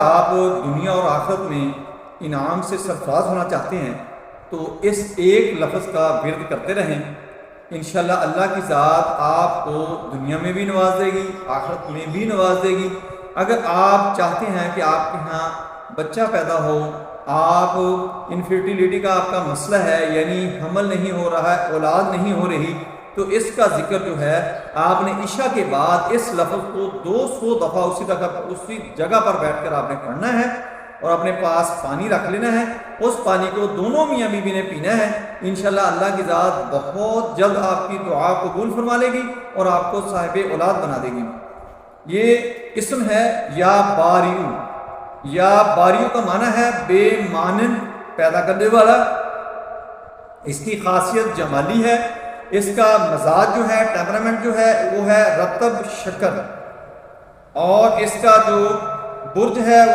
آپ دنیا اور آخرت میں انعام سے سرفراز ہونا چاہتے ہیں تو اس ایک لفظ کا ورد کرتے رہیں، انشاءاللہ اللہ کی ذات آپ کو دنیا میں بھی نواز دے گی، آخرت میں بھی نواز دے گی۔ اگر آپ چاہتے ہیں کہ آپ کے ہاں بچہ پیدا ہو، آپ انفرٹیلیٹی کا آپ کا مسئلہ ہے، یعنی حمل نہیں ہو رہا ہے، اولاد نہیں ہو رہی، تو اس کا ذکر جو ہے آپ نے عشاء کے بعد اس لفظ کو 200 دفعہ اسی جگہ پر بیٹھ کر آپ نے پڑھنا ہے، اور اپنے پاس پانی رکھ لینا ہے۔ اس پانی کو دونوں میاں بیوی نے پینا ہے۔ انشاءاللہ اللہ کی ذات بہت جلد آپ کی دعا قبول فرما لے گی اور آپ کو صاحب اولاد بنا دے گی۔ یہ اسم ہے یا باریو۔ یا باریو کا معنی ہے بے مانند، پیدا کرنے والا۔ اس کی خاصیت جمالی ہے، اس کا مزاج جو ہے، ٹیمپرامنٹ جو ہے وہ ہے رطب شکر، اور اس کا جو برج ہے